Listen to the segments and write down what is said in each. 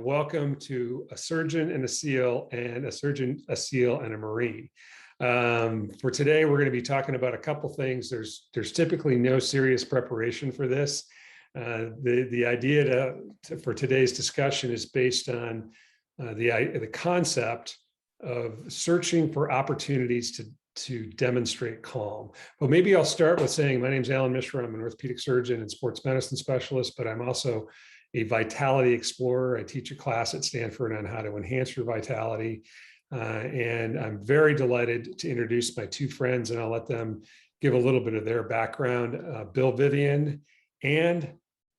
Welcome to a surgeon and a SEAL, and a surgeon, a SEAL, and a Marine. For today, we're going to be talking about a couple things. There's typically no serious preparation for this. The idea for today's discussion is based on the concept of searching for opportunities to demonstrate calm. Well, maybe I'll start with saying my name is Allan Mishra. I'm an orthopedic surgeon and sports medicine specialist, but I'm also a vitality explorer. I teach a class at Stanford on how to enhance your vitality. And I'm very delighted to introduce my two friends, and I'll let them give a little bit of their background. Bill Vivian and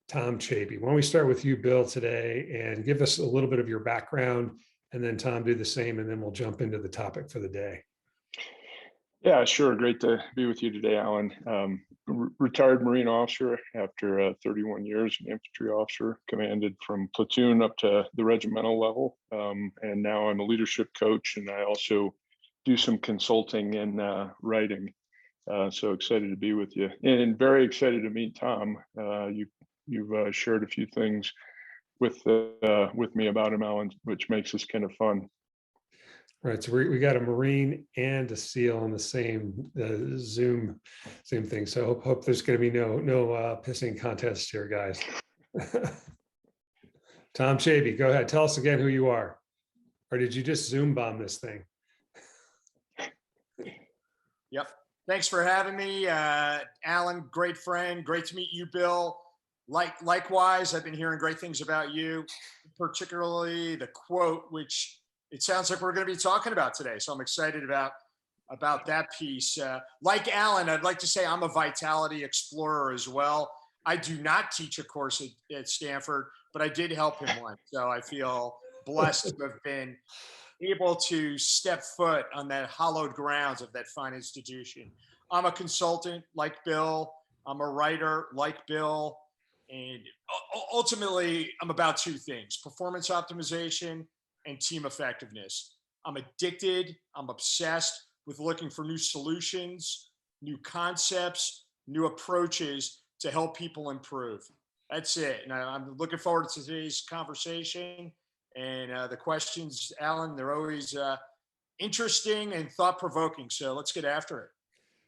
Tom Chaby. Why don't we start with you, Bill, today, and give us a little bit of your background, and then Tom do the same, and then we'll jump into the topic for the day. Yeah, sure. Great to be with you today, Alan. Retired Marine officer after 31 years, an infantry officer, commanded from platoon up to the regimental level. And now I'm a leadership coach, and I also do some consulting and writing. So excited to be with you, and very excited to meet Tom. You've shared a few things with me about him, Alan, which makes this kind of fun. Right, so we got a Marine and a SEAL on the same Zoom thing. So hope there's going to be no pissing contest here, guys. Tom Chaby, go ahead. Tell us again who you are, or did you just Zoom bomb this thing? Yep. Thanks for having me, Alan. Great friend. Great to meet you, Bill. Likewise, I've been hearing great things about you, particularly the quote, which it sounds like we're going to be talking about today. So I'm excited about that piece. Like Alan, I'd like to say I'm a vitality explorer as well. I do not teach a course at Stanford, but I did help him one. So I feel blessed to have been able to step foot on that hallowed grounds of that fine institution. I'm a consultant like Bill. I'm a writer like Bill. And ultimately, I'm about two things: performance optimization and team effectiveness. I'm addicted, I'm obsessed with looking for new solutions, new concepts, new approaches to help people improve. That's it. And I'm looking forward to today's conversation. And the questions, Alan, they're always interesting and thought-provoking. So let's get after it.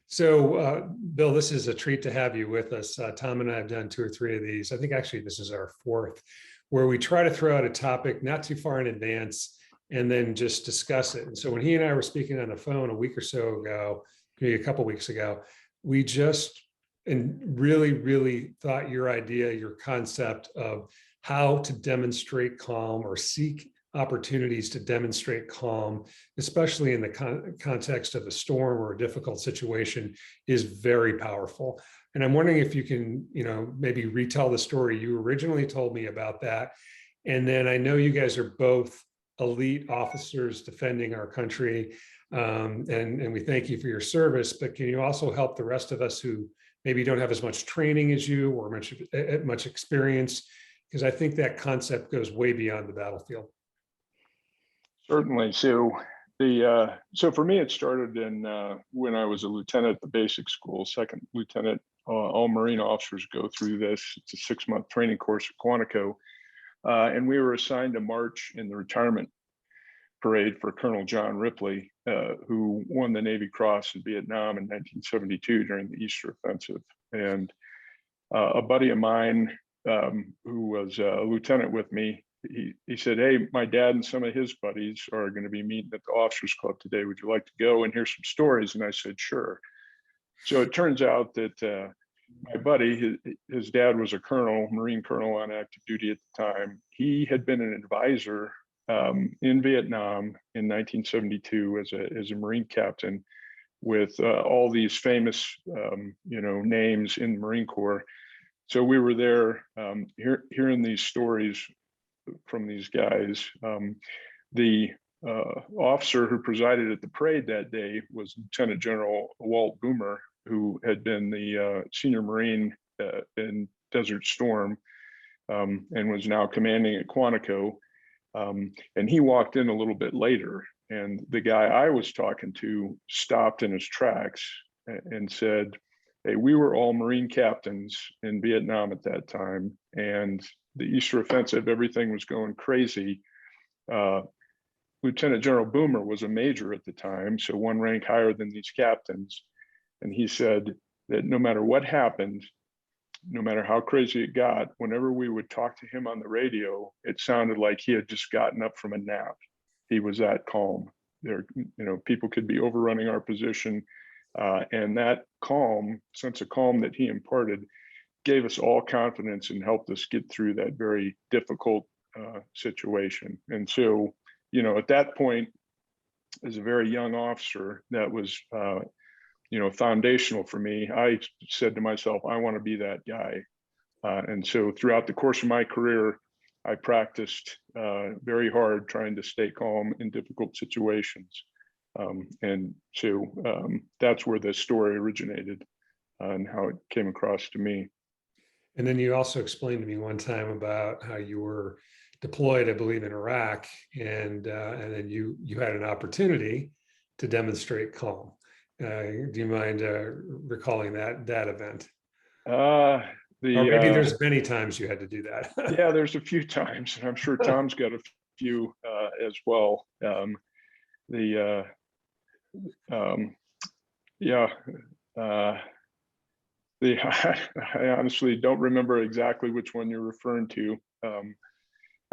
So, Bill, this is a treat to have you with us. Tom and I have done 2 or 3 of these. I think actually this is our 4th, where we try to throw out a topic not too far in advance and then just discuss it. And so when he and I were speaking on the phone a week or so ago, maybe a couple of weeks ago, we just really thought your idea, your concept of how to demonstrate calm or seek opportunities to demonstrate calm, especially in the context of a storm or a difficult situation, is very powerful. And I'm wondering if you can, maybe retell the story you originally told me about that. And then I know you guys are both elite officers defending our country, and we thank you for your service, but can you also help the rest of us who maybe don't have as much training as you or much experience? Because I think that concept goes way beyond the battlefield. Certainly. So for me, it started in when I was a lieutenant at the basic school, second lieutenant. All Marine officers go through this. It's a 6-month training course at Quantico. And we were assigned to march in the retirement parade for Colonel John Ripley, who won the Navy Cross in Vietnam in 1972 during the Easter Offensive. And a buddy of mine who was a lieutenant with me, he said, "Hey, my dad and some of his buddies are going to be meeting at the Officers Club today. Would you like to go and hear some stories?" And I said, "Sure." So it turns out that my buddy, his dad was a colonel, Marine colonel on active duty at the time. He had been an advisor in Vietnam in 1972 as a Marine captain with all these famous, names in the Marine Corps. So we were there hearing these stories from these guys. The officer who presided at the parade that day was Lieutenant General Walt Boomer, who had been the senior Marine in Desert Storm and was now commanding at Quantico. And he walked in a little bit later, and the guy I was talking to stopped in his tracks and said, "Hey, we were all Marine captains in Vietnam at that time, and the Easter offensive, everything was going crazy. Lieutenant General Boomer was a major at the time, so one rank higher than these captains. And he said that no matter what happened, no matter how crazy it got, whenever we would talk to him on the radio, it sounded like he had just gotten up from a nap. He was that calm. There, people could be overrunning our position. And that calm, sense of calm that he imparted, gave us all confidence and helped us get through that very difficult situation. And so, at that point, as a very young officer, that was, foundational for me. I said to myself, I want to be that guy. And so throughout the course of my career, I practiced very hard trying to stay calm in difficult situations. And so that's where the story originated and how it came across to me. And then you also explained to me one time about how you were deployed, I believe, in Iraq, and then you had an opportunity to demonstrate calm. Do you mind recalling that event? Or maybe there's many times you had to do that. Yeah, there's a few times, and I'm sure Tom's got a few as well. I honestly don't remember exactly which one you're referring to,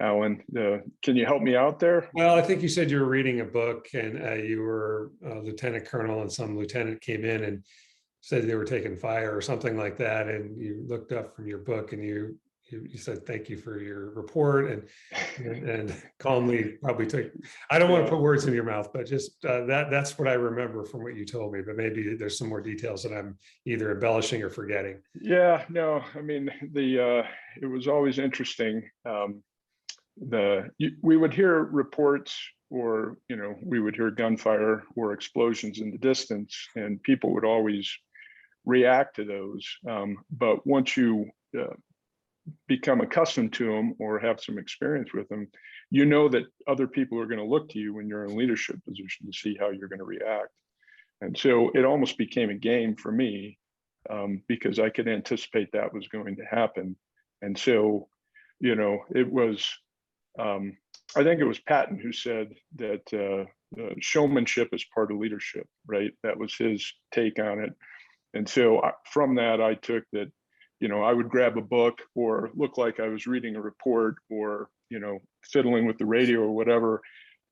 Allan. Can you help me out there? Well, I think you said you were reading a book, and you were a lieutenant colonel, and some lieutenant came in and said they were taking fire or something like that, and you looked up from your book and you said thank you for your report, and calmly probably took. I don't want to put words in your mouth, but just that's what I remember from what you told me. But maybe there's some more details that I'm either embellishing or forgetting. Yeah, no, I mean it was always interesting. We would hear reports, or we would hear gunfire or explosions in the distance, and people would always react to those. But once you become accustomed to them or have some experience with them, that other people are going to look to you when you're in a leadership position to see how you're going to react. And so it almost became a game for me, because I could anticipate that was going to happen. And so, it was, I think it was Patton who said that showmanship is part of leadership, right? That was his take on it. And so from that, I took that, I would grab a book or look like I was reading a report or, fiddling with the radio or whatever,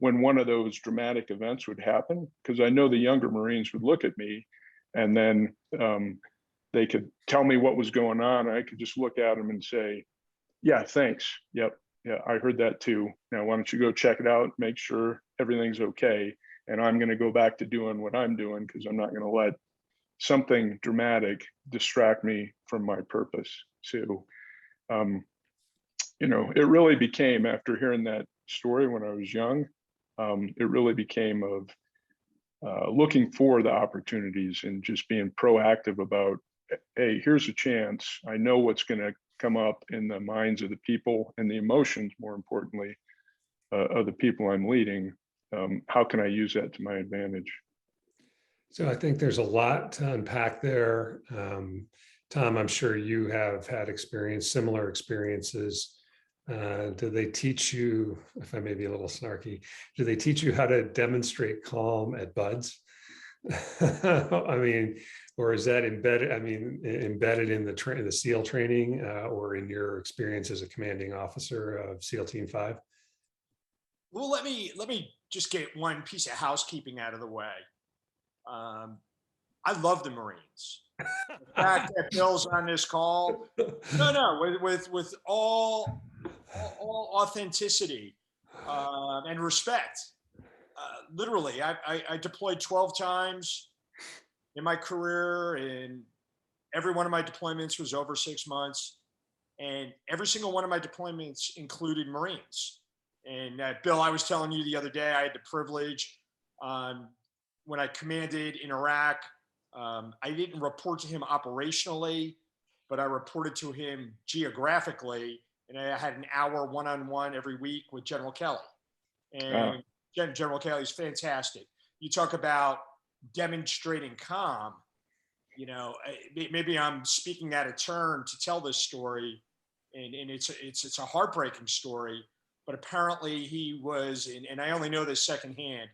when one of those dramatic events would happen, because I know the younger Marines would look at me and then they could tell me what was going on. I could just look at them and say, yeah, thanks. Yep. Yeah, I heard that too. Now, why don't you go check it out, make sure everything's okay. And I'm going to go back to doing what I'm doing, because I'm not going to let something dramatic distract me from my purpose. So, it really became, after hearing that story when I was young, it really became of looking for the opportunities and just being proactive about, hey, here's a chance. I know what's going to come up in the minds of the people and the emotions, more importantly, of the people I'm leading. How can I use that to my advantage? So I think there's a lot to unpack there. Tom, I'm sure you have had similar experiences. Do they teach you, if I may be a little snarky, do they teach you how to demonstrate calm at BUD/S? I mean, or is that embedded in the SEAL training, or in your experience as a commanding officer of SEAL Team 5? Well, let me just get one piece of housekeeping out of the way. I love the Marines. The fact that Bill's on this call, with all authenticity and respect. Literally, I deployed 12 times in my career, and every one of my deployments was over 6 months, and every single one of my deployments included Marines. And Bill, I was telling you the other day, I had the privilege, when I commanded in Iraq, I didn't report to him operationally, but I reported to him geographically, and I had an hour one-on-one every week with General Kelly. And General Kelly's fantastic. You talk about demonstrating calm, maybe I'm speaking out of turn to tell this story, and it's a heartbreaking story. But apparently he was, and I only know this secondhand,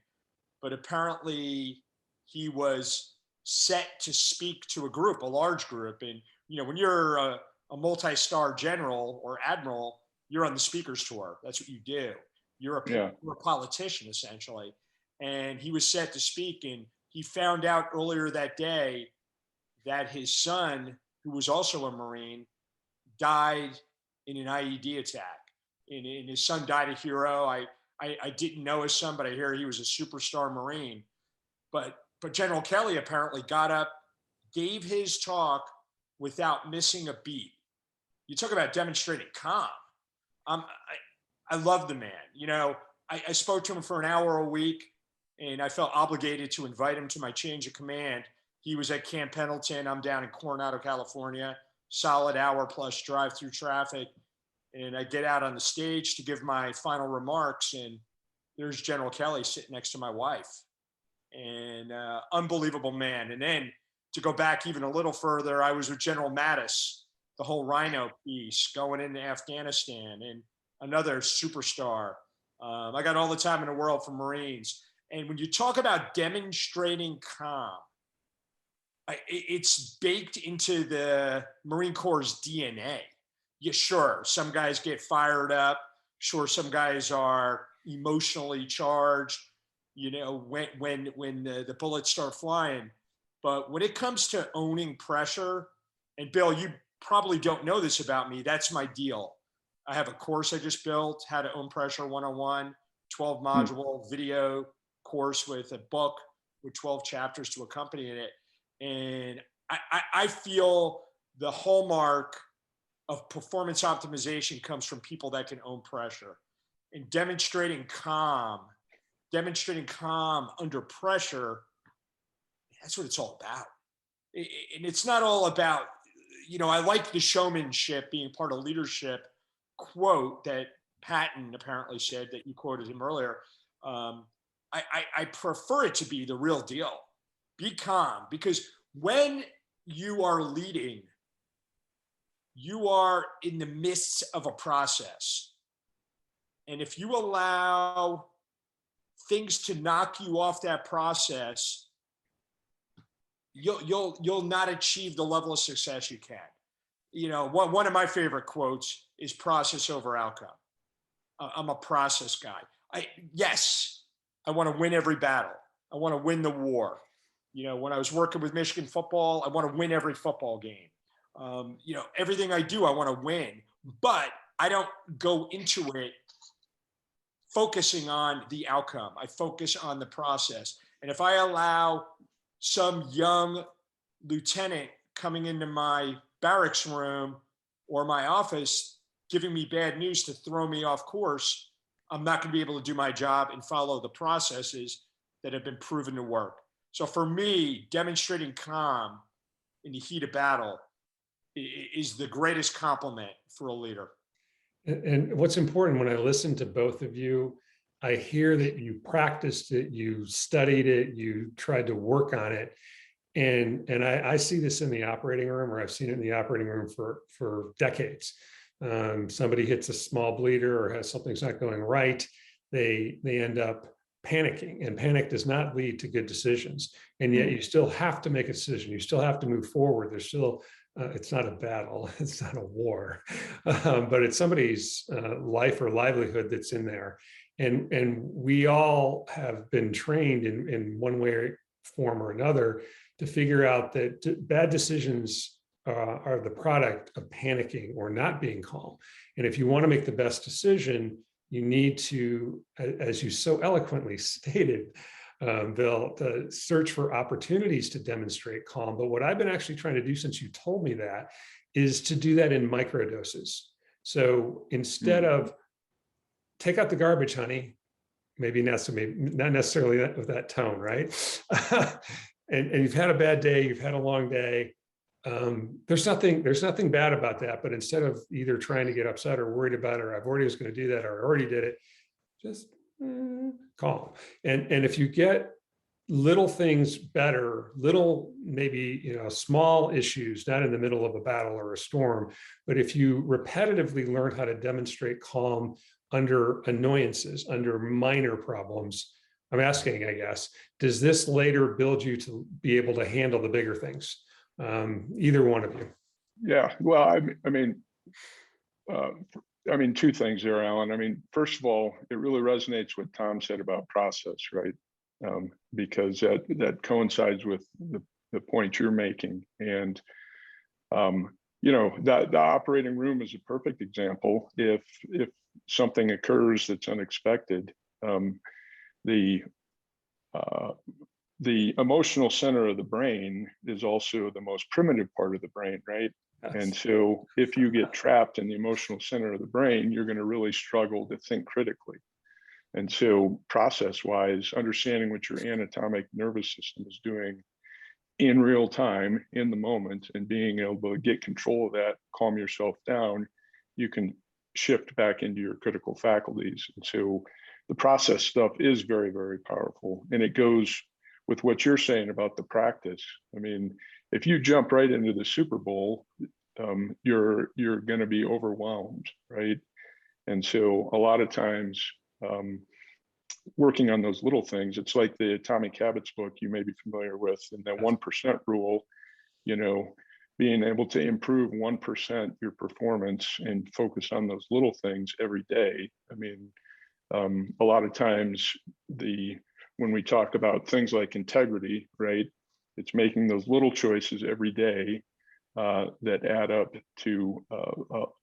but apparently he was set to speak to a group, a large group. And, when you're a multi-star general or admiral, you're on the speaker's tour. That's what you do. You're a politician, essentially. And he was set to speak, and he found out earlier that day that his son, who was also a Marine, died in an IED attack. And his son died a hero. I didn't know his son, but I hear he was a superstar Marine. But General Kelly apparently got up, gave his talk without missing a beat. You talk about demonstrating calm. I love the man. I spoke to him for an hour a week, and I felt obligated to invite him to my change of command. He was at Camp Pendleton. I'm down in Coronado, California. Solid hour plus drive through traffic. And I get out on the stage to give my final remarks, and there's General Kelly sitting next to my wife. And unbelievable man. And then to go back even a little further, I was with General Mattis, the whole Rhino piece, going into Afghanistan, and another superstar. I got all the time in the world for Marines. And when you talk about demonstrating calm, it's baked into the Marine Corps' DNA. Yeah, sure, some guys get fired up. Sure, some guys are emotionally charged, when the bullets start flying. But when it comes to owning pressure, and Bill, you probably don't know this about me, that's my deal. I have a course I just built, How to Own Pressure 101, 12 module video course with a book with 12 chapters to accompany it. And I feel the hallmark of performance optimization comes from people that can own pressure. And demonstrating calm under pressure, that's what it's all about. And it's not all about, I like the showmanship being part of leadership quote that Patton apparently said, that you quoted him earlier. I prefer it to be the real deal. Be calm, because when you are leading, you are in the midst of a process. And if you allow things to knock you off that process, you'll not achieve the level of success you can. One of my favorite quotes is process over outcome. I'm a process guy. I want to win every battle. I want to win the war. When I was working with Michigan football, I want to win every football game. Everything I do, I want to win, but I don't go into it focusing on the outcome. I focus on the process. And if I allow some young lieutenant coming into my barracks room or my office giving me bad news to throw me off course, I'm not going to be able to do my job and follow the processes that have been proven to work. So for me, demonstrating calm in the heat of battle is the greatest compliment for a leader. And what's important, when I listen to both of you, I hear that you practiced it, you studied it, you tried to work on it. And I see this in the operating room, or I've seen it in the operating room for decades. Somebody hits a small bleeder or has something's not going right, they end up panicking, and panic does not lead to good decisions. And yet you still have to make a decision. You still have to move forward. There's still, it's not a battle, it's not a war, but it's somebody's life or livelihood that's in there. And we all have been trained in one way, form or another to figure out that bad decisions are the product of panicking or not being calm. And if you want to make the best decision, you need to, as you so eloquently stated, Bill, to search for opportunities to demonstrate calm. But what I've been actually trying to do since you told me that is to do that in microdoses. So instead of take out the garbage, honey, maybe not necessarily with that tone, right? and you've had a bad day, you've had a long day. There's nothing bad about that, but instead of either trying to get upset or worried about it, or I've already was going to do that, or I already did it, just calm. And if you get little things better, little, maybe, small issues, not in the middle of a battle or a storm, but if you repetitively learn how to demonstrate calm under annoyances, under minor problems, I'm asking, I guess, does this later build you to be able to handle the bigger things? Either one of you. Yeah, well, uh, two things there, Alan. I mean, first of all, it really resonates what Tom said about process, right? Because that coincides with the point you're making. And, the operating room is a perfect example. If something occurs that's unexpected, the emotional center of the brain is also the most primitive part of the brain, right? And so if you get trapped in the emotional center of the brain, you're going to really struggle to think critically. And so process-wise, understanding what your anatomic nervous system is doing in real time, in the moment, and being able to get control of that, calm yourself down, you can shift back into your critical faculties. And so the process stuff is very, very powerful. And it goes with what you're saying about the practice. I mean, if you jump right into the Super Bowl, you're going to be overwhelmed, right? And so a lot of times, working on those little things, it's like the Atomic Habits book you may be familiar with, and the 1% rule, being able to improve 1% your performance and focus on those little things every day. I mean, a lot of times when we talk about things like integrity, right, it's making those little choices every day that add up to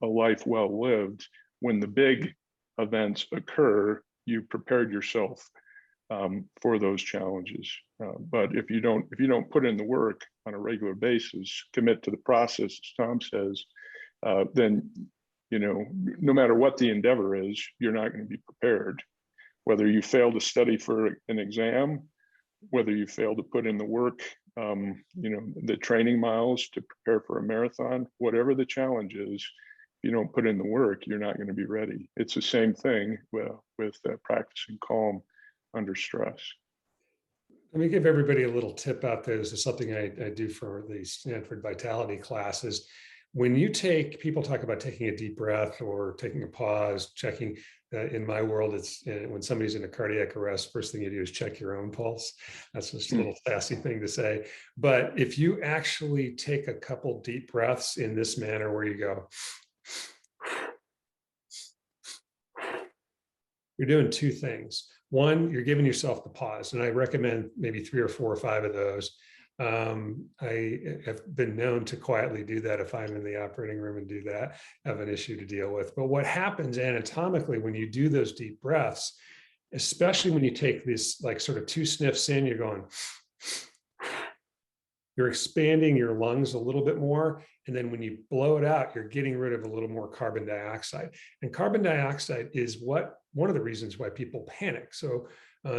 a life well lived. When the big events occur, you prepared yourself for those challenges. But if you don't put in the work on a regular basis, commit to the process, as Tom says, then no matter what the endeavor is, you're not going to be prepared. Whether you fail to study for an exam, whether you fail to put in the work, the training miles to prepare for a marathon, whatever the challenge is, if you don't put in the work, you're not going to be ready. It's the same thing with practicing calm under stress. Let me give everybody a little tip out there. This is something I do for the Stanford Vitality classes. When people talk about taking a deep breath or taking a pause, checking, in my world, it's when somebody's in a cardiac arrest, first thing you do is check your own pulse. That's just a little sassy thing to say. But if you actually take a couple deep breaths in this manner where you go, you're doing two things. One, you're giving yourself the pause, and I recommend maybe 3 or 4 or 5 of those. I have been known to quietly do that if I'm in the operating room and do that, have an issue to deal with. But what happens anatomically when you do those deep breaths, especially when you take this like sort of 2 sniffs in, you're going, you're expanding your lungs a little bit more. And then when you blow it out, you're getting rid of a little more carbon dioxide. And carbon dioxide is one of the reasons why people panic. So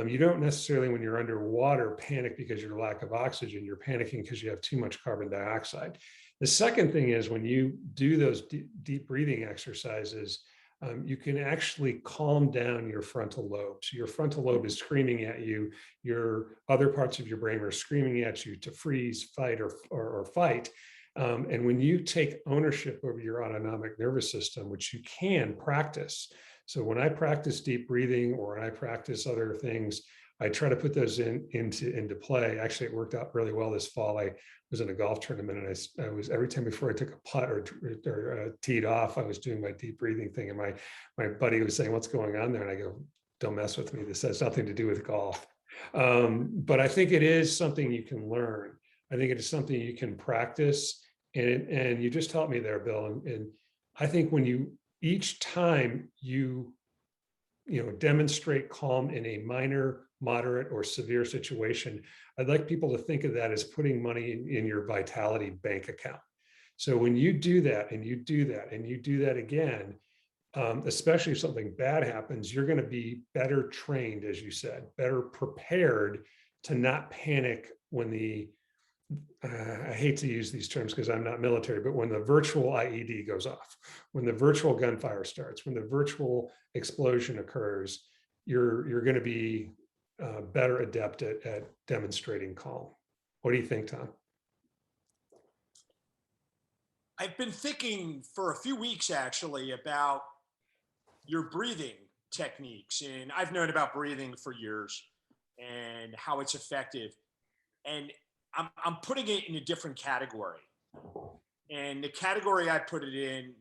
you don't necessarily, when you're underwater, panic because of your lack of oxygen. You're panicking because you have too much carbon dioxide. The second thing is when you do those deep breathing exercises, you can actually calm down your frontal lobe. So your frontal lobe is screaming at you. Your other parts of your brain are screaming at you to freeze, fight, or fight. And when you take ownership over your autonomic nervous system, which you can practice. So when I practice deep breathing or when I practice other things, I try to put those into play. Actually, it worked out really well this fall. I was in a golf tournament, and I was every time before I took a putt or teed off, I was doing my deep breathing thing. And my buddy was saying, "What's going on there?" And I go, "Don't mess with me. This has nothing to do with golf." But I think it is something you can learn. I think it is something you can practice. And you just helped me there, Bill. And I think when each time you demonstrate calm in a minor, moderate, or severe situation, I'd like people to think of that as putting money in your Vitality bank account. So when you do that and you do that and you do that again, especially if something bad happens, you're going to be better trained, as you said, better prepared to not panic when I hate to use these terms because I'm not military, but when the virtual IED goes off, when the virtual gunfire starts, when the virtual explosion occurs, you're going to be better adept at demonstrating calm. What do you think, Tom? I've been thinking for a few weeks actually about your breathing techniques, and I've known about breathing for years and how it's effective. And I'm putting it in a different category. And the category I put it in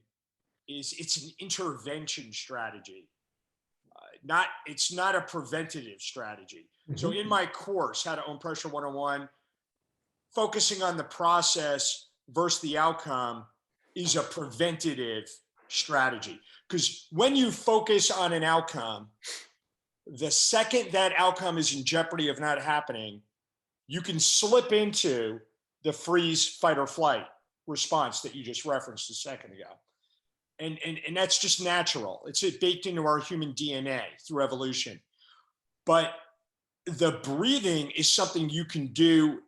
is it's an intervention strategy. It's not a preventative strategy. So in my course, How to Own Pressure 101, focusing on the process versus the outcome is a preventative strategy. Because when you focus on an outcome, the second that outcome is in jeopardy of not happening, you can slip into the freeze, fight, or flight response that you just referenced a second ago. And that's just natural. It's baked into our human DNA through evolution. But the breathing is something you can do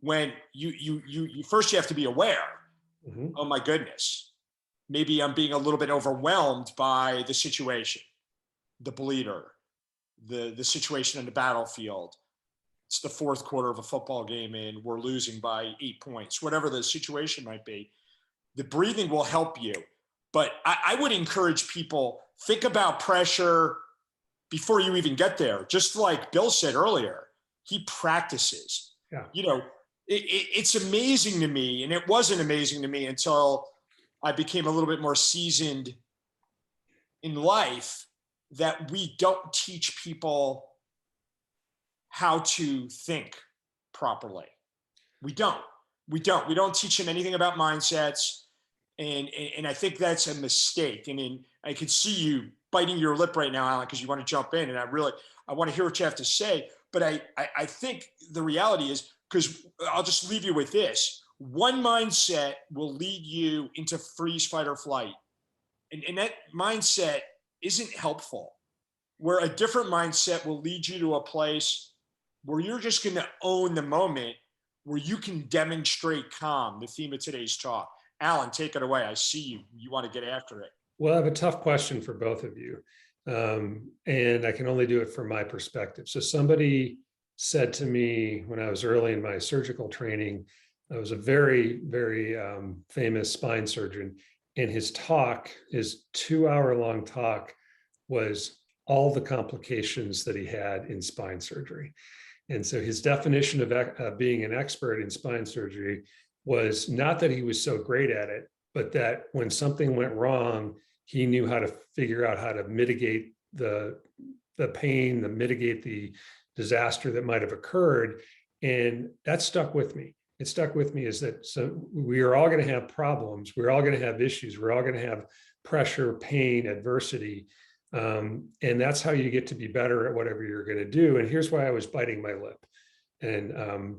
when you first you have to be aware. Oh my goodness, maybe I'm being a little bit overwhelmed by the situation, the bleeder, the situation in the battlefield. It's the fourth quarter of a football game and we're losing by 8 points, whatever the situation might be. The breathing will help you. But I would encourage people, think about pressure before you even get there. Just like Bill said earlier, he practices. Yeah. You know, it's amazing to me, and it wasn't amazing to me until I became a little bit more seasoned in life, that we don't teach people how to think properly. We don't teach them anything about mindsets. And I think that's a mistake. And I can see you biting your lip right now, Allan, because you want to jump in. And I want to hear what you have to say. But I think the reality is, because I'll just leave you with this. One mindset will lead you into freeze, fight, or flight. And that mindset isn't helpful. Where a different mindset will lead you to a place where you're just going to own the moment, where you can demonstrate calm, the theme of today's talk. Allan, take it away. I see you. You want to get after it. Well, I have a tough question for both of you. And I can only do it from my perspective. So somebody said to me when I was early in my surgical training, I was a very, very famous spine surgeon. And his 2-hour long talk was all the complications that he had in spine surgery. And so his definition of being an expert in spine surgery was not that he was so great at it, but that when something went wrong, he knew how to figure out how to mitigate the pain, mitigate the disaster that might have occurred. And that stuck with me. It stuck with me is that so we are all going to have problems. We're all going to have issues. We're all going to have pressure, pain, adversity. And that's how you get to be better at whatever you're going to do. And here's why I was biting my lip. And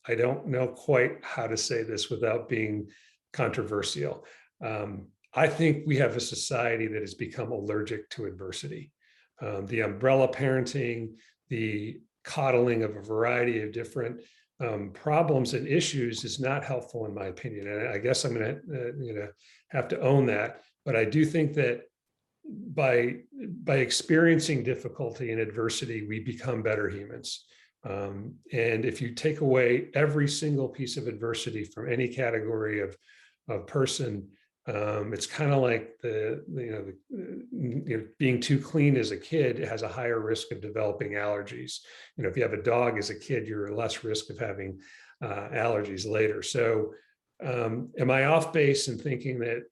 I don't know quite how to say this without being controversial. I think we have a society that has become allergic to adversity. The umbrella parenting, the coddling of a variety of different problems and issues is not helpful in my opinion. And I guess I'm going to have to own that. But I do think that by experiencing difficulty and adversity, we become better humans. And if you take away every single piece of adversity from any category of person, it's kind of like being too clean as a kid. It has a higher risk of developing allergies. If you have a dog as a kid, you're less risk of having allergies later. So am I off base in thinking that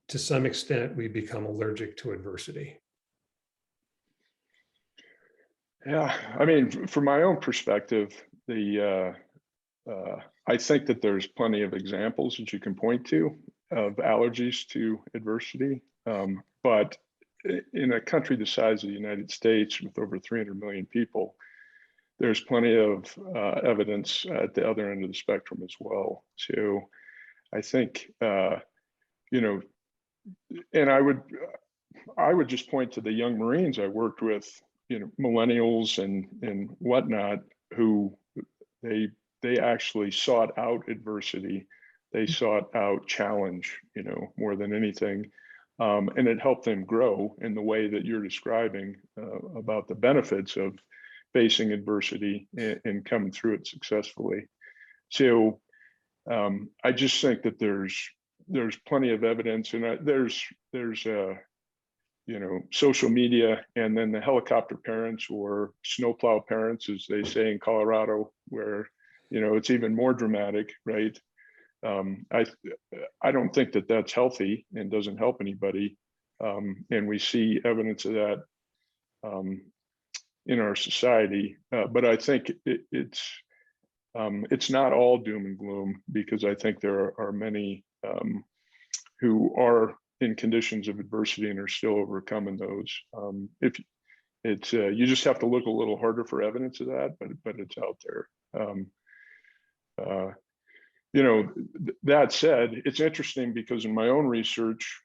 to some extent we become allergic to adversity? Yeah, I mean, from my own perspective, I think that there's plenty of examples that you can point to of allergies to adversity. But in a country the size of the United States with over 300 million people, there's plenty of evidence at the other end of the spectrum as well. So I think, and I would just point to the young Marines I worked with, millennials and whatnot, who they actually sought out adversity. They sought out challenge, more than anything. And it helped them grow in the way that you're describing about the benefits of facing adversity and coming through it successfully. So I just think that there's plenty of evidence, and there's social media, and then the helicopter parents, or snowplow parents, as they say in Colorado, where it's even more dramatic, right? I don't think that that's healthy and doesn't help anybody, and we see evidence of that in our society. But I think it's not all doom and gloom, because I think there are many who are in conditions of adversity and are still overcoming those. If it's you just have to look a little harder for evidence of that, but it's out there. That said, it's interesting because in my own research,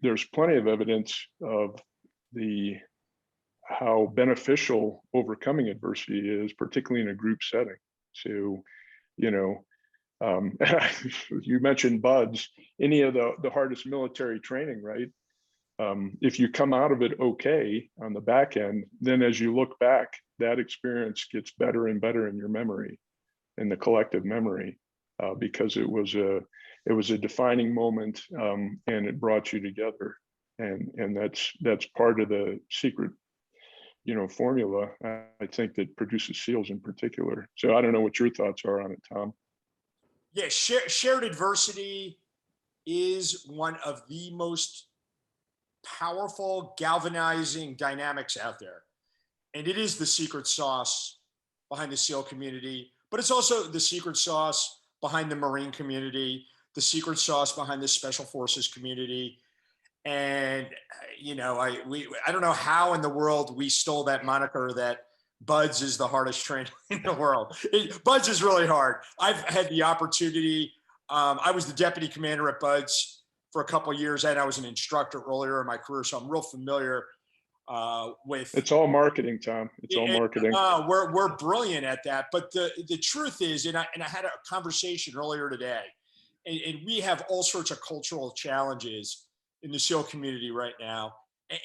there's plenty of evidence of how beneficial overcoming adversity is, particularly in a group setting. So, you mentioned buds, any of the hardest military training, right? If you come out of it okay on the back end, then as you look back, that experience gets better and better in your memory, in the collective memory, because it was a defining moment, and it brought you together, and that's part of the secret formula, I think, that produces SEALs in particular. So I don't know what your thoughts are on it, Tom. Yeah, shared adversity is one of the most powerful galvanizing dynamics out there. And it is the secret sauce behind the SEAL community, but it's also the secret sauce behind the Marine community, the secret sauce behind the Special Forces community. And I don't know how in the world we stole that moniker that Buds is the hardest training in the world. Buds is really hard. I've had the opportunity. I was the deputy commander at Buds for a couple of years, and I was an instructor earlier in my career, so I'm real familiar with. It's all marketing, Tom. It's all marketing. We're brilliant at that. But the truth is, and I had a conversation earlier today, and we have all sorts of cultural challenges in the SEAL community right now.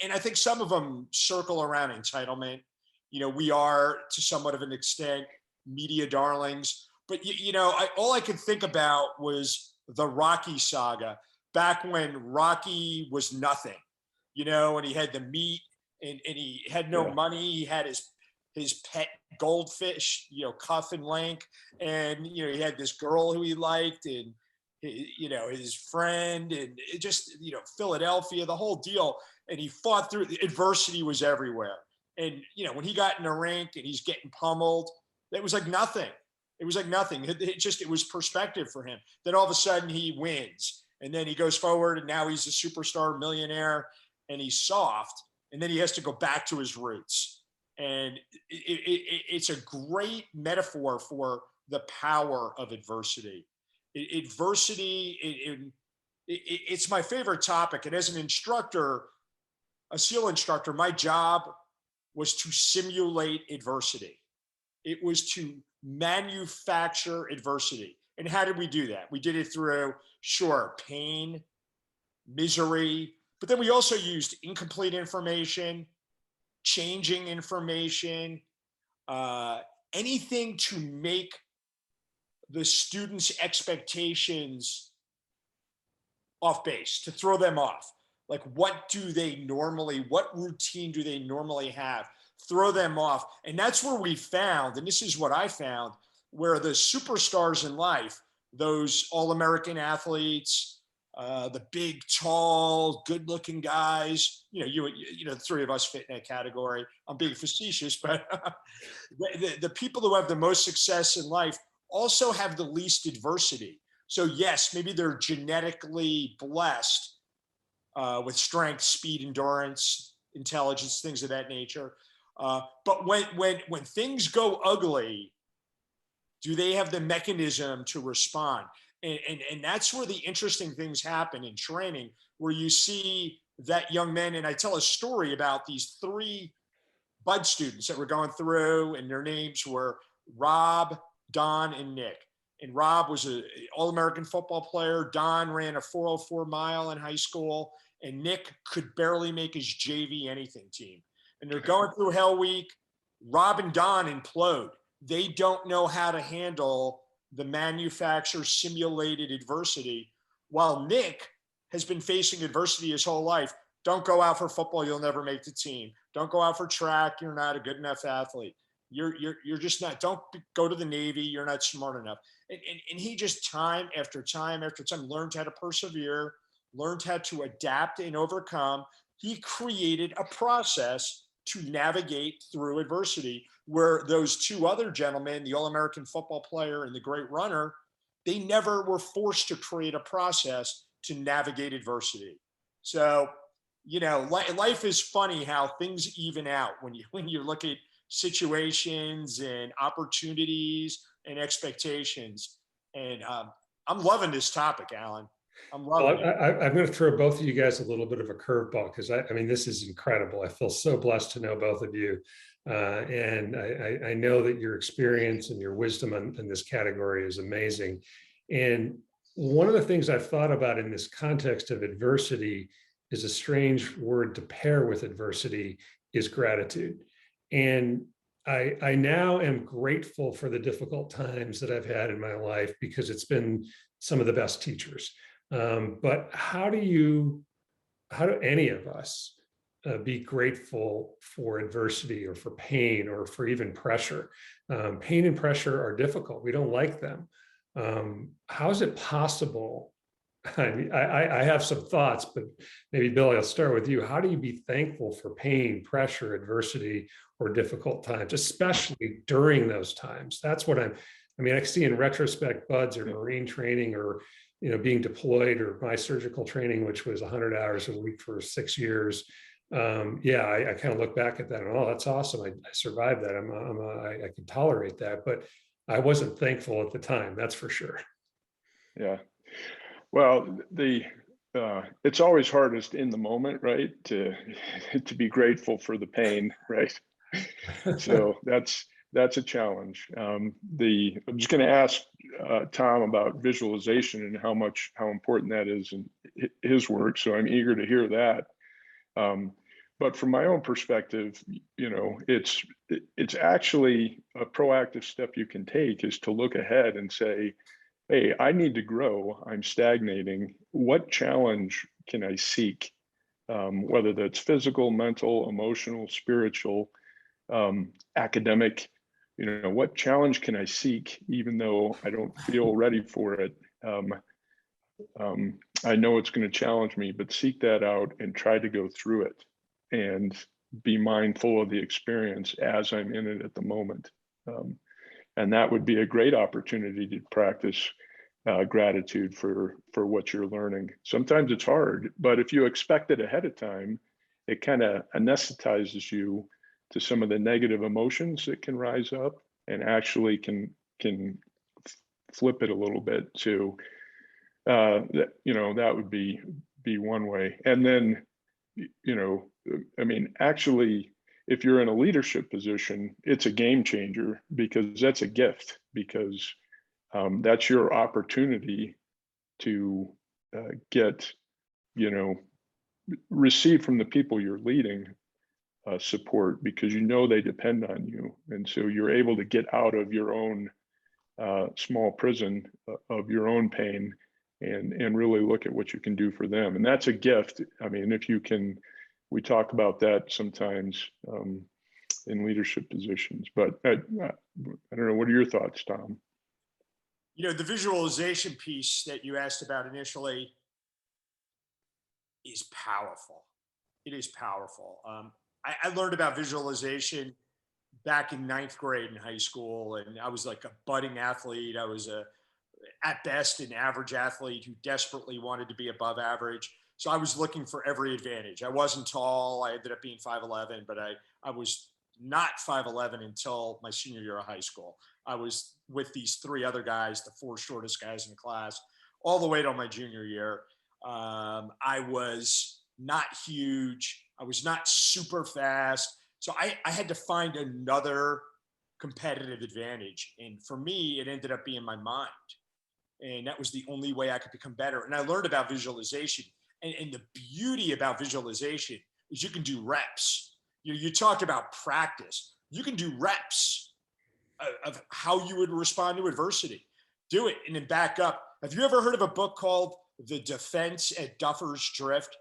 And I think some of them circle around entitlement. We are, to somewhat of an extent, media darlings. But, all I could think about was the Rocky saga, back when Rocky was nothing, and he had the meat, and he had no money. He had his pet goldfish, Cuff and Link. And, he had this girl who he liked, and his friend, and it just, Philadelphia, the whole deal. And he fought through. The adversity was everywhere. And, when he got in the rink and he's getting pummeled, it was like nothing. It was like nothing. It was perspective for him. Then all of a sudden he wins, and then he goes forward, and now he's a superstar millionaire, and he's soft. And then he has to go back to his roots. And it's a great metaphor for the power of adversity. Adversity, it's my favorite topic. And as an instructor, a SEAL instructor, my job was to simulate adversity. It was to manufacture adversity. And how did we do that? We did it through, pain, misery, but then we also used incomplete information, changing information, anything to make the students' expectations off base, to throw them off. Like, what routine do they normally have? Throw them off. And that's where we found, and this is what I found, where the superstars in life, those all-American athletes, the big, tall, good-looking guys, the three of us fit in that category. I'm being facetious, but the people who have the most success in life also have the least adversity. So yes, maybe they're genetically blessed with strength, speed, endurance, intelligence, things of that nature. But when things go ugly, do they have the mechanism to respond? And that's where the interesting things happen in training, where you see that young men. And I tell a story about these 3 Bud students that were going through, and their names were Rob, Don, and Nick. And Rob was an All-American football player. Don ran a 404 mile in high school. And Nick could barely make his JV anything team. And they're going through Hell Week. Rob and Don implode. They don't know how to handle the manufacturer simulated adversity, while Nick has been facing adversity his whole life. Don't go out for football, you'll never make the team. Don't go out for track, you're not a good enough athlete. You're just not, don't go to the Navy, you're not smart enough. And he just time after time after time learned how to persevere, learned how to adapt and overcome. He created a process to navigate through adversity, where those two other gentlemen, the All-American football player and the great runner, they never were forced to create a process to navigate adversity. So, you know, life is funny how things even out when you look at situations and opportunities and expectations. And I'm loving this topic, Allan. I'm loving it. I'm going to throw both of you guys a little bit of a curveball, because I mean, this is incredible. I feel so blessed to know both of you. And I know that your experience and your wisdom in this category is amazing. And one of the things I've thought about in this context of adversity is a strange word to pair with adversity is gratitude. And I now am grateful for the difficult times that I've had in my life, because it's been some of the best teachers. But how do any of us be grateful for adversity or for pain or for even pressure? Pain and pressure are difficult. We don't like them. How is it possible? I mean, I have some thoughts, but maybe Billy, I'll start with you. How do you be thankful for pain, pressure, adversity, or difficult times, especially during those times? That's what I mean, I see in retrospect, buds or Marine training, or, you know, being deployed, or my surgical training, which was 100 hours a week for 6 years. I kind of look back at that and, oh, that's awesome. I survived that. I can tolerate that, but I wasn't thankful at the time. That's for sure. Yeah. Well, it's always hardest in the moment, right? To be grateful for the pain, right? So that's a challenge. I'm just going to ask Tom about visualization and how important that is in his work. So I'm eager to hear that. But from my own perspective, you know, it's actually a proactive step you can take, is to look ahead and say, hey, I need to grow. I'm stagnating. What challenge can I seek? Whether that's physical, mental, emotional, spiritual, academic, you know, what challenge can I seek even though I don't feel ready for it? I know it's going to challenge me, but seek that out and try to go through it and be mindful of the experience as I'm in it at the moment. And that would be a great opportunity to practice gratitude for what you're learning. Sometimes it's hard, but if you expect it ahead of time, it kind of anesthetizes you to some of the negative emotions that can rise up, and actually can flip it a little bit to that, you know, that would be one way. And then, you know, I mean, actually, if you're in a leadership position, it's a game changer, because that's a gift, because that's your opportunity to get, you know, receive from the people you're leading support, because you know they depend on you. And so you're able to get out of your own small prison of your own pain and really look at what you can do for them. And that's a gift. I mean, if you can, we talk about that sometimes in leadership positions, but I don't know, what are your thoughts, Tom? You know, the visualization piece that you asked about initially is powerful. It is powerful. I learned about visualization back in 9th grade in high school, and I was like a budding athlete. I was at best an average athlete who desperately wanted to be above average. So I was looking for every advantage. I wasn't tall. I ended up being 5'11", but I was not 5'11" until my senior year of high school. I was with these 3 other guys, the 4 shortest guys in the class, all the way till my junior year. I was not huge. I was not super fast. So I had to find another competitive advantage. And for me, it ended up being my mind. And that was the only way I could become better. And I learned about visualization. And the beauty about visualization is you can do reps. You talked about practice. You can do reps of how you would respond to adversity. Do it and then back up. Have you ever heard of a book called The Defense at Duffer's Drift?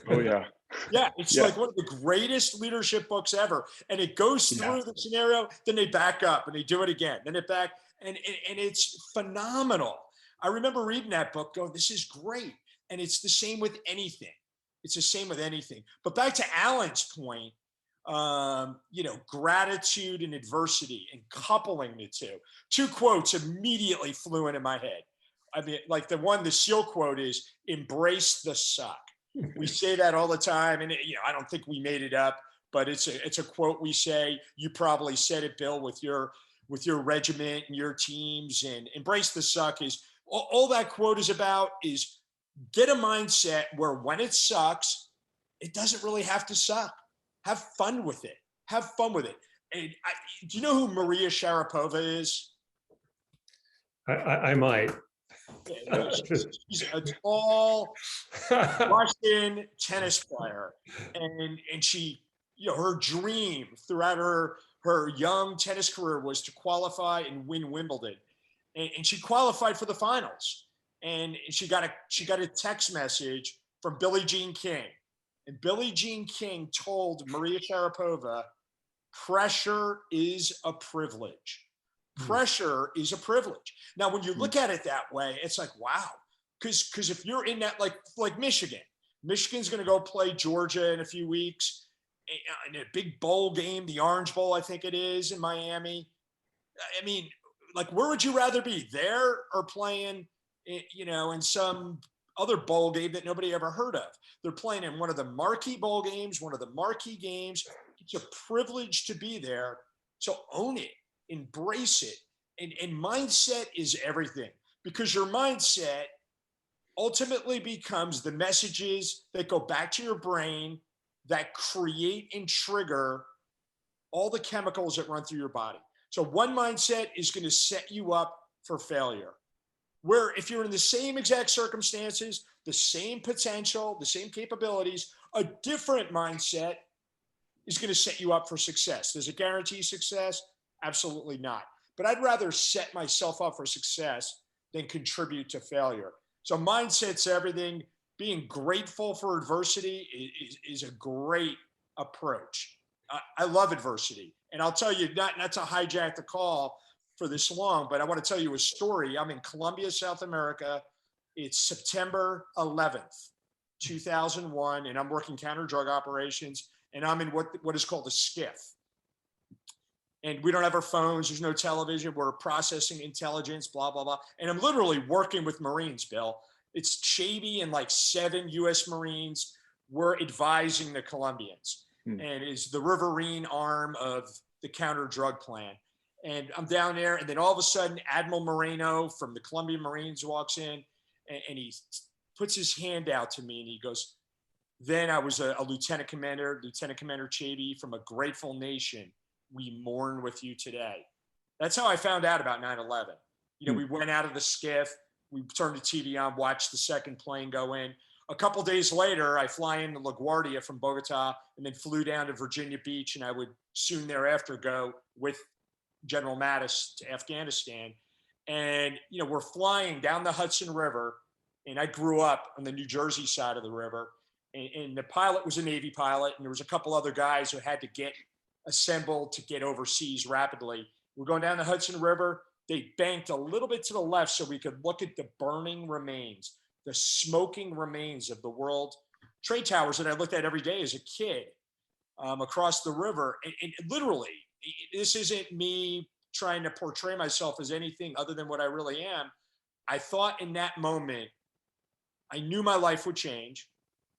Oh yeah. Yeah, it's Yeah. like one of the greatest leadership books ever. And it goes through the scenario, then they back up and they do it again, then it back, and it's phenomenal. I remember reading that book going, this is great. And it's the same with anything. It's the same with anything. But back to Allan's point, gratitude and adversity and coupling the two. Two quotes immediately flew into my head. I mean, like the SEAL quote is, embrace the suck. We say that all the time. And, I don't think we made it up, but it's a quote we say. You probably said it, Bill, with your regiment and your teams. And embrace the suck is all that quote is about is get a mindset where when it sucks, it doesn't really have to suck. Have fun with it. Have fun with it. And do you know who Maria Sharapova is? I might. She's a tall Russian tennis player, and she, her dream throughout her young tennis career was to qualify and win Wimbledon, and she qualified for the finals, and she got a text message from Billie Jean King, and Billie Jean King told Maria Sharapova, "Pressure is a privilege." Pressure is a privilege. Now, when you look at it that way, it's like, wow. Because if you're in that, like Michigan's going to go play Georgia in a few weeks in a big bowl game, the Orange Bowl, I think it is, in Miami. I mean, like, where would you rather be, there or playing, in some other bowl game that nobody ever heard of? They're playing in one of the marquee bowl games, one of the marquee games. It's a privilege to be there. So own it. Embrace it. And mindset is everything, because your mindset ultimately becomes the messages that go back to your brain that create and trigger all the chemicals that run through your body. So one mindset is going to set you up for failure. Where if you're in the same exact circumstances, the same potential, the same capabilities, a different mindset is going to set you up for success. Does it guarantee success? Absolutely not. But I'd rather set myself up for success than contribute to failure. So mindset's everything. Being grateful for adversity is a great approach. I love adversity. And I'll tell you, not to hijack the call for this long, but I want to tell you a story. I'm in Colombia, South America. It's September 11th, 2001, and I'm working counter-drug operations, and I'm in what is called a skiff. And we don't have our phones. There's no television. We're processing intelligence, blah, blah, blah. And I'm literally working with Marines, Bill. It's Chaby and like 7 U.S. Marines. We're advising the Colombians and is the riverine arm of the counter-drug plan. And I'm down there. And then all of a sudden, Admiral Moreno from the Colombian Marines walks in and he puts his hand out to me and he goes, then I was a Lieutenant Commander Chaby from a grateful nation. We mourn with you today. That's how I found out about 9/11. We went out of the skiff, we turned the TV on, watched the second plane go in. A couple days later, I fly into LaGuardia from Bogota and then flew down to Virginia Beach. And I would soon thereafter go with General Mattis to Afghanistan. And, we're flying down the Hudson River. And I grew up on the New Jersey side of the river. And the pilot was a Navy pilot. And there was a couple other guys who had to get assembled to get overseas rapidly. We're going down the Hudson River. They banked a little bit to the left so we could look at the burning remains, the smoking remains of the World Trade Towers that I looked at every day as a kid across the river. And literally, this isn't me trying to portray myself as anything other than what I really am. I thought in that moment, I knew my life would change,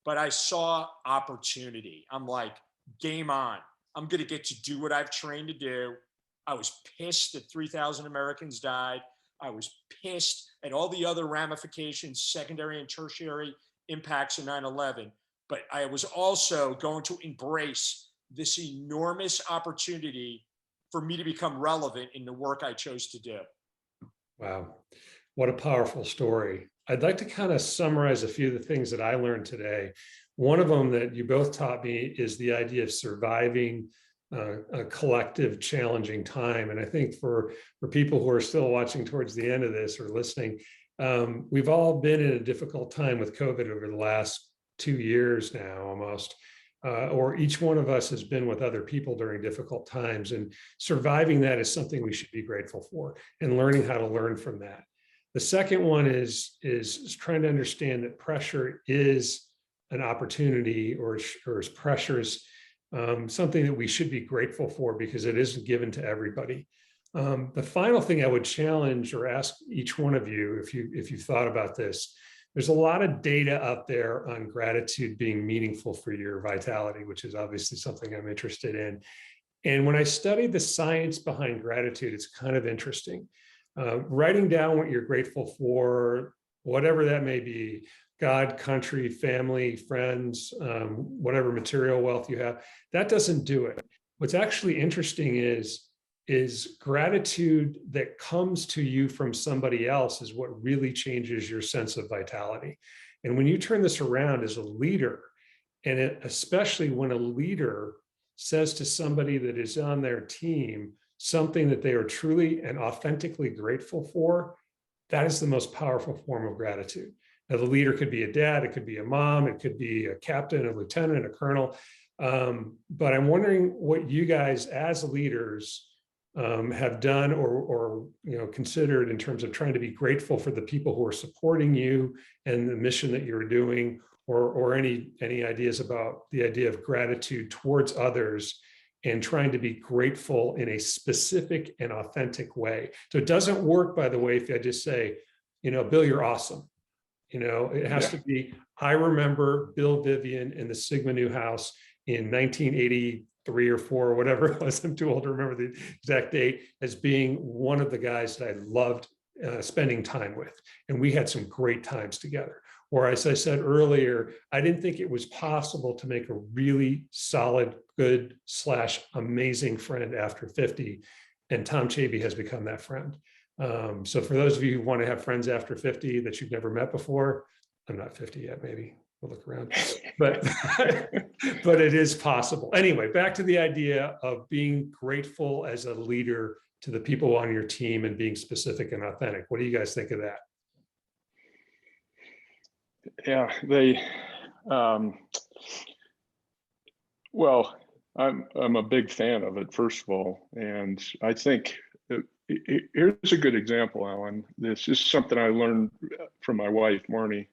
but I saw opportunity. I'm like, game on. I'm going to get to do what I've trained to do. I was pissed that 3,000 Americans died. I was pissed at all the other ramifications, secondary and tertiary impacts of 9/11. But I was also going to embrace this enormous opportunity for me to become relevant in the work I chose to do. Wow. What a powerful story. I'd like to kind of summarize a few of the things that I learned today. One of them that you both taught me is the idea of surviving a collective challenging time. And I think for people who are still watching towards the end of this or listening, we've all been in a difficult time with COVID over the last 2 years now almost. Or each one of us has been with other people during difficult times, and surviving that is something we should be grateful for, and learning how to learn from that. The second one is trying to understand that pressure is an opportunity, or pressures something that we should be grateful for because it isn't given to everybody. The final thing I would challenge or ask each one of you, if you've thought about this, there's a lot of data out there on gratitude being meaningful for your vitality, which is obviously something I'm interested in. And when I studied the science behind gratitude, it's kind of interesting. Writing down what you're grateful for, whatever that may be, God, country, family, friends, whatever material wealth you have, that doesn't do it. What's actually interesting is gratitude that comes to you from somebody else is what really changes your sense of vitality. And when you turn this around as a leader, and especially when a leader says to somebody that is on their team something that they are truly and authentically grateful for, that is the most powerful form of gratitude. Now, the leader could be a dad, it could be a mom, it could be a captain, a lieutenant, a colonel. But I'm wondering what you guys as leaders have done or considered in terms of trying to be grateful for the people who are supporting you and the mission that you're doing, or any ideas about the idea of gratitude towards others and trying to be grateful in a specific and authentic way. So it doesn't work, by the way, if I just say, Bill, you're awesome. It has to be, I remember Bill Vivian in the Sigma Nu house in 1983 or 4 or whatever it was. I'm too old to remember the exact date, as being one of the guys that I loved spending time with. And we had some great times together. Or as I said earlier, I didn't think it was possible to make a really solid, good / amazing friend after 50. And Tom Chaby has become that friend. So for those of you who want to have friends after 50 that you've never met before, I'm not 50 yet, maybe we'll look around, but it is possible. Anyway, back to the idea of being grateful as a leader to the people on your team and being specific and authentic. What do you guys think of that? Yeah, well, I'm a big fan of it, first of all, and I think here's a good example, Allan. This is something I learned from my wife, Marnie,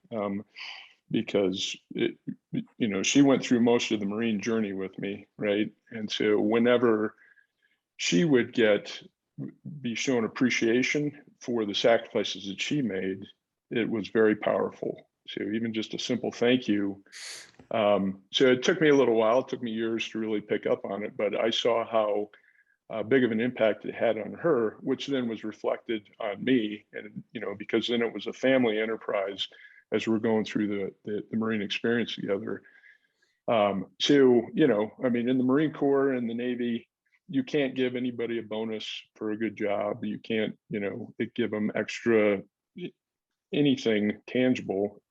because she went through most of the Marine journey with me, right? And so whenever she would be shown appreciation for the sacrifices that she made, it was very powerful. So even just a simple thank you. So it took me a little while, it took me years to really pick up on it, but I saw how big of an impact it had on her, which then was reflected on me. And, because then it was a family enterprise as we're going through the Marine experience together. So, in the Marine Corps and the Navy, you can't give anybody a bonus for a good job. You can't, give them extra anything tangible.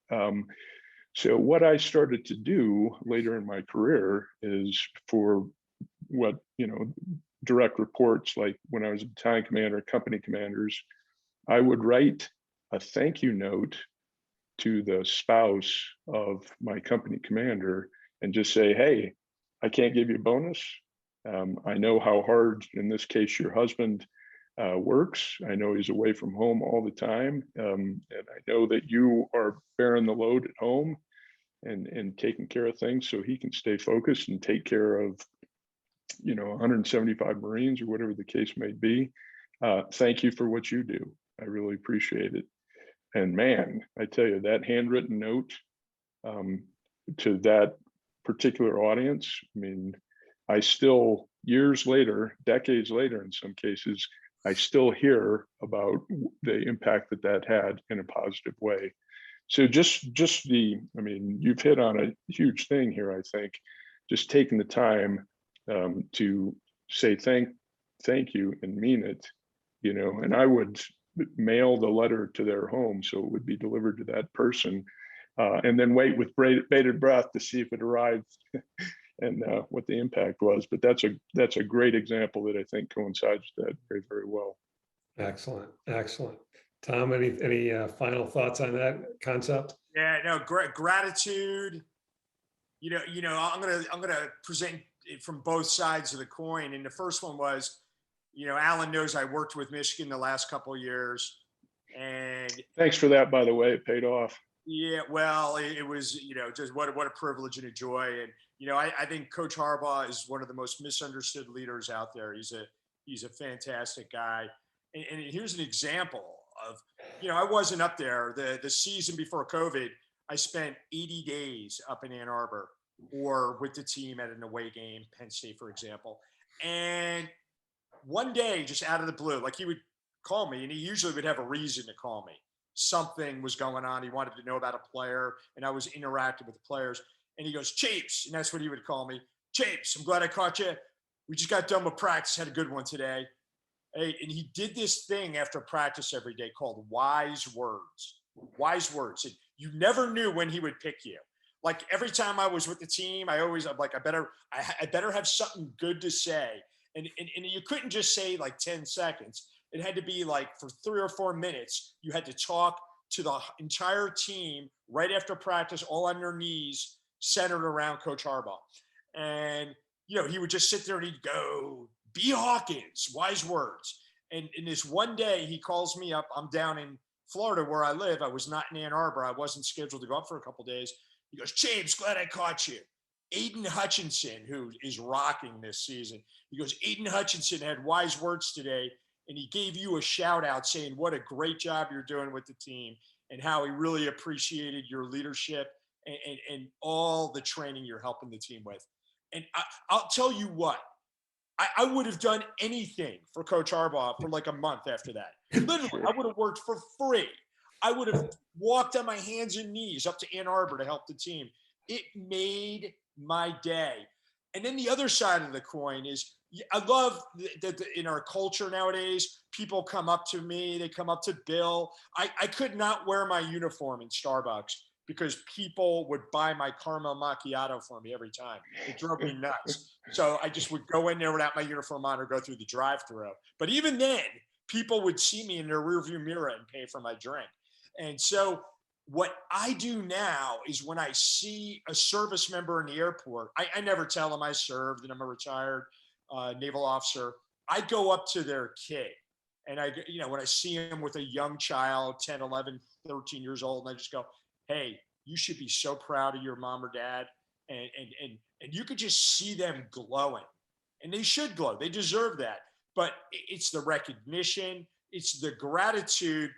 So what I started to do later in my career is for what, direct reports, like when I was a battalion commander, company commanders, I would write a thank you note to the spouse of my company commander and just say, hey, I can't give you a bonus. I know how hard, in this case, your husband works. I know he's away from home all the time. And I know that you are bearing the load at home and taking care of things so he can stay focused and take care of 175 Marines or whatever the case may be. Thank you for what you do. I really appreciate it. And man, I tell you, that handwritten note to that particular audience, I still, years later, decades later in some cases, I still hear about the impact that had in a positive way. So you've hit on a huge thing here, I think, just taking the time to say thank you and mean it, and I would mail the letter to their home so it would be delivered to that person, and then wait with bated breath to see if it arrived what the impact was. But that's a great example that I think coincides with that very, very well. Excellent, excellent. Tom, any final thoughts on that concept? Yeah, no, gratitude. I'm gonna present it from both sides of the coin. And the first one was, Allan knows I worked with Michigan the last couple of years, and Thanks for that, by the way. It paid off. yeah, well, it was, just what a privilege and a joy. And I think Coach Harbaugh is one of the most misunderstood leaders out there. He's a fantastic guy. And here's an example of, I wasn't up there the season before COVID. I spent 80 days up in Ann Arbor or with the team at an away game, Penn State, for example. And one day, just out of the blue, like he would call me, and he usually would have a reason to call me. Something was going on. He wanted to know about a player, and I was interacting with the players. And he goes, Chapes, and that's what he would call me. Chapes, I'm glad I caught you. We just got done with practice, had a good one today. Hey, and he did this thing after practice every day called wise words. Wise words. And you never knew when he would pick you. Like every time I was with the team, I'm like, I better have something good to say. And you couldn't just say like 10 seconds. It had to be like for 3 or 4 minutes. You had to talk to the entire team right after practice, all on their knees, centered around Coach Harbaugh. And, he would just sit there and he'd go, B. Hawkins, wise words. And in this one day, he calls me up. I'm down in Florida where I live. I was not in Ann Arbor. I wasn't scheduled to go up for a couple of days. He goes, James, glad I caught you. Aiden Hutchinson, who is rocking this season. He goes, Aiden Hutchinson had wise words today, and he gave you a shout out saying what a great job you're doing with the team and how he really appreciated your leadership and all the training you're helping the team with. And I'll tell you what, I would have done anything for Coach Harbaugh for like a month after that. Literally, I would have worked for free. I would have walked on my hands and knees up to Ann Arbor to help the team. It made my day. And then the other side of the coin is I love that in our culture nowadays, people come up to me, they come up to Bill. I could not wear my uniform in Starbucks because people would buy my caramel macchiato for me every time. It drove me nuts. So I just would go in there without my uniform on or go through the drive-thru. But even then, people would see me in their rearview mirror and pay for my drink. And so what I do now is when I see a service member in the airport, I never tell them I served and I'm a retired naval officer. I go up to their kid and when I see him with a young child, 10, 11, 13 years old, and I just go, hey, you should be so proud of your mom or dad. And you could just see them glowing, and they should glow. They deserve that. But it's the recognition. It's the gratitude.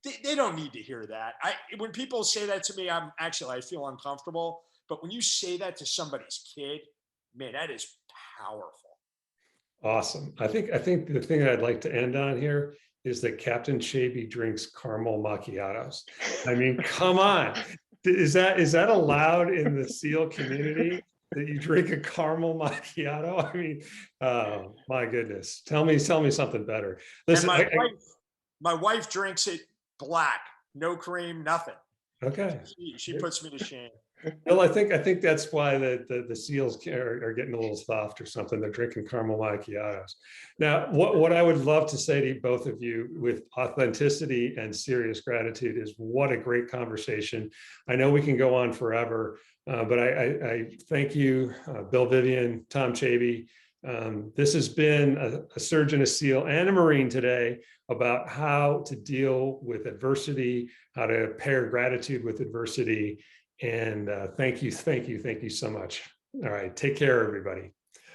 They don't need to hear that. When people say that to me, I feel uncomfortable. But when you say that to somebody's kid, man, that is powerful. Awesome. I think the thing that I'd like to end on here is that Captain Chaby drinks caramel macchiatos. I mean, come on. Is that allowed in the SEAL community that you drink a caramel macchiato? I mean, oh my goodness. Tell me something better. Listen, my wife drinks it black, no cream, nothing. Okay. She puts me to shame. Well, I think that's why the SEALs are getting a little soft or something. They're drinking caramel macchiatos. Now, what I would love to say to both of you with authenticity and serious gratitude is what a great conversation. I know we can go on forever, but I thank you, Bill, Vivian, Tom, Chaby. This has been a surgeon, a SEAL, and a Marine today about how to deal with adversity, how to pair gratitude with adversity. And thank you so much. All right, take care, everybody.